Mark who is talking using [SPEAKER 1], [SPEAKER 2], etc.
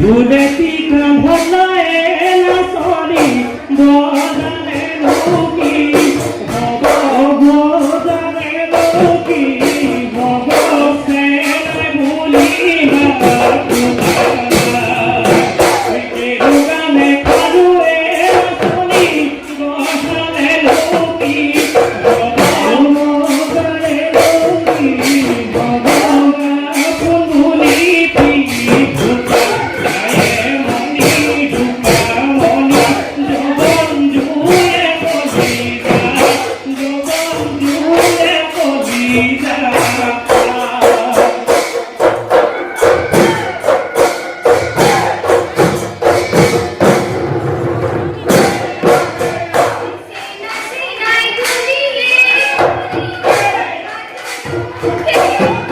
[SPEAKER 1] ধুলেতি ভোলায় সরি বদলে রোগী ভব ভোদলে রোগী ভব সে ভুলিবা গানে খালুয়ে সরি বদলে রোগী ভব ভোদলে রোগী ভব ভুলি
[SPEAKER 2] Okay.